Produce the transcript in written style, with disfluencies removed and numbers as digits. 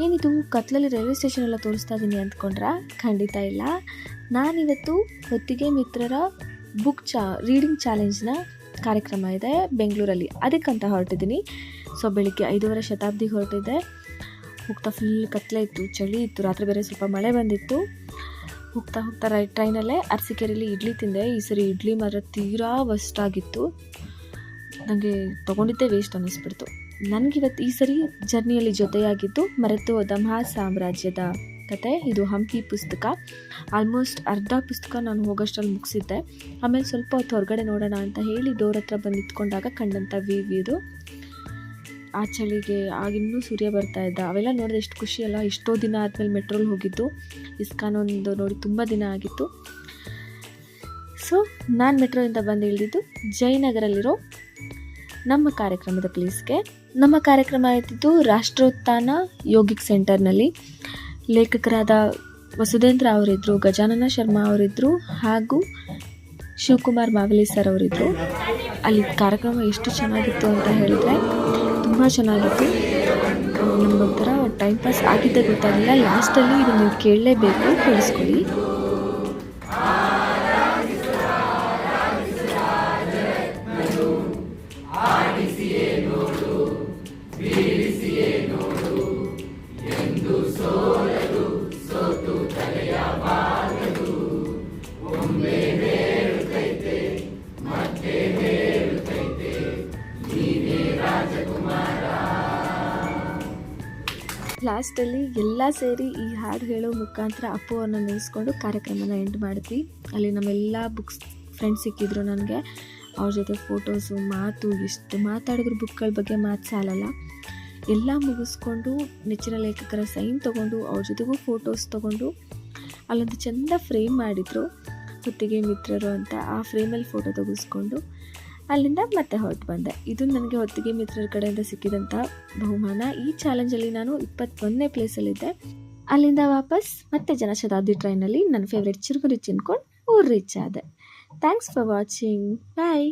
ಏನಿದು ಕತ್ಲಲ್ಲಿ railway station ಎಲ್ಲ ತೋರಿಸ್ತಾ ಇದ್ದೀನಿ ಅಂದ್ಕೊಂಡ್ರಾ? ಖಂಡಿತ ಇಲ್ಲ. ನಾನಿವತ್ತು ಹೊತ್ತಿಗೆ ಮಿತ್ರರ ರೀಡಿಂಗ್ ಚಾಲೆಂಜ್ನ ಕಾರ್ಯಕ್ರಮ ಇದೆ ಬೆಂಗಳೂರಲ್ಲಿ, ಅದಕ್ಕಂತ ಹೊರಟಿದ್ದೀನಿ. ಸೊ ಬೆಳಿಗ್ಗೆ 5:30 ಶತಾಬ್ದಿಗೆ ಹೊರಟಿದ್ದೆ. ಹೋಗ್ತಾ ಫುಲ್ ಕತ್ಲೆ ಇತ್ತು, ಚಳಿ ಇತ್ತು, ರಾತ್ರಿ ಬೇರೆ ಸ್ವಲ್ಪ ಮಳೆ ಬಂದಿತ್ತು. ಹೋಗ್ತಾ ಟ್ರೈನಲ್ಲೇ ಅರಸೀಕೆರೆಯಲ್ಲಿ ಇಡ್ಲಿ ತಿಂದೆ. ಈ ಸರಿ ಇಡ್ಲಿ ಮಾತ್ರ ತೀರಾ ವರ್ಸ್ಟ್ ಆಗಿತ್ತು. ನನಗೆ ತೊಗೊಂಡಿದ್ದೇ ವೇಸ್ಟ್ ಅನ್ನಿಸ್ಬಿಡ್ತು. ನನಗಿವತ್ತು ಈ ಸರಿ ಜರ್ನಿಯಲ್ಲಿ ಜೊತೆಯಾಗಿದ್ದು ಮರೆತು ಹೋದ ಮಹಾ ಸಾಮ್ರಾಜ್ಯದ ಕತೆ. ಇದು ಹಂಪಿ ಪುಸ್ತಕ. ಆಲ್ಮೋಸ್ಟ್ ಅರ್ಧ ಪುಸ್ತಕ ನಾನು ಹೋಗೋಷ್ಟರಲ್ಲಿ ಮುಗಿಸಿದ್ದೆ. ಆಮೇಲೆ ಸ್ವಲ್ಪ ಹೊತ್ತು ಹೊರಗಡೆ ನೋಡೋಣ ಅಂತ ಹೇಳಿ ಡೋರ್ ಹತ್ರ ಬಂದು ನಿಂತ್ಕೊಂಡಾಗ ಕಂಡಂಥ ಇದು. ಆ ಚಳಿಗೆ ಆಗಿನ್ನೂ ಸೂರ್ಯ ಬರ್ತಾ ಇದ್ದ. ಅವೆಲ್ಲ ನೋಡಿದ್ರೆ ಎಷ್ಟು ಖುಷಿ ಅಲ್ಲ. ಎಷ್ಟೋ ದಿನ ಆದಮೇಲೆ ಮೆಟ್ರೋಲ್ ಹೋಗಿದ್ದು. ಇಸ್ಕಾನ್ ಒಂದು ನೋಡಿ ತುಂಬ ದಿನ ಆಗಿತ್ತು. ಸೊ ನಾನು ಮೆಟ್ರೋಯಿಂದ ಬಂದು ಇಳಿದಿದ್ದು ಜಯನಗರಲ್ಲಿರೋ ನಮ್ಮ ಕಾರ್ಯಕ್ರಮದ ಪ್ಲೇಸ್ಗೆ. ನಮ್ಮ ಕಾರ್ಯಕ್ರಮ ಆಯ್ತಿದ್ದು ರಾಷ್ಟ್ರೋತ್ಥಾನ ಯೋಗಿಕ್ ಸೆಂಟರ್ನಲ್ಲಿ. ಲೇಖಕರಾದ ವಸುಧೇಂದ್ರ ಅವರಿದ್ದರು, ಗಜಾನನ ಶರ್ಮಾ ಅವರಿದ್ದರು, ಹಾಗೂ ಶಿವಕುಮಾರ್ ಮಾವಲಿ ಸರ್ ಅವರಿದ್ದರು. ಅಲ್ಲಿ ಕಾರ್ಯಕ್ರಮ ಎಷ್ಟು ಚೆನ್ನಾಗಿತ್ತು ಅಂತ ಹೇಳಿದ್ರೆ ತುಂಬ ಚೆನ್ನಾಗಿತ್ತು. ನಮಗೊಂಥರ ಟೈಮ್ ಪಾಸ್ ಆಗಿದ್ದೇ ಗೊತ್ತಾಗಿಲ್ಲ. ಲಾಸ್ಟಲ್ಲಿ ಇದನ್ನು ನೀವು ಕೇಳಲೇಬೇಕು, ಕೇಳಿಸ್ಕೊಳ್ಳಿ. ಲಾಸ್ಟಲ್ಲಿ ಎಲ್ಲ ಸೇರಿ ಈ ಹಾಡು ಹೇಳೋ ಮುಖಾಂತರ ಅಪ್ಪು ಅವ್ರನ್ನ ನೆನೆಸ್ಕೊಂಡು ಕಾರ್ಯಕ್ರಮನ ಎಂಡ್ ಮಾಡಿದ್ವಿ. ಅಲ್ಲಿ ನಮ್ಮೆಲ್ಲ ಫ್ರೆಂಡ್ಸ್ ಸಿಕ್ಕಿದ್ರು ನನಗೆ. ಅವ್ರ ಜೊತೆ ಫೋಟೋಸು, ಮಾತು, ಎಷ್ಟು ಮಾತಾಡಿದ್ರು ಬುಕ್ಗಳ ಬಗ್ಗೆ ಮಾತು ಸಾಲಲ್ಲ. ಎಲ್ಲ ಮುಗಿಸ್ಕೊಂಡು ನೆಚ್ಚಿನ ಲೇಖಕರ ಸೈನ್ ತೊಗೊಂಡು ಅವ್ರ ಜೊತೆಗೂ ಫೋಟೋಸ್ ತೊಗೊಂಡು ಅಲ್ಲೊಂದು ಚೆಂದ ಫ್ರೇಮ್ ಮಾಡಿದರು, ಹೊತ್ತಿಗೆ ಮಿತ್ರರು ಅಂತ. ಆ ಫ್ರೇಮಲ್ಲಿ ಫೋಟೋ ತೆಗೆಸ್ಕೊಂಡು ಅಲ್ಲಿಂದ ಮತ್ತೆ ಹೊರಟು ಬಂದೆ. ಇದು ನನಗೆ ಹೊತ್ತಿಗೆ ಮಿತ್ರರ ಕಡೆಯಿಂದ ಸಿಕ್ಕಿದಂಥ ಬಹುಮಾನ. ಈ ಚಾಲೆಂಜಲ್ಲಿ ನಾನು 21ನೇ ಪ್ಲೇಸಲ್ಲಿದ್ದೆ. ಅಲ್ಲಿಂದ ವಾಪಸ್ ಮತ್ತೆ ಜನಶತಾಬ್ದಿ ಟ್ರೈನಲ್ಲಿ ನನ್ನ ಫೇವ್ರೆಟ್ ಚಿರುಮುರಿ ತಿನ್ಕೊಂಡು ಊರು ರೀಚ್ ಆದೆ. Thanks for watching. ಬಾಯ್.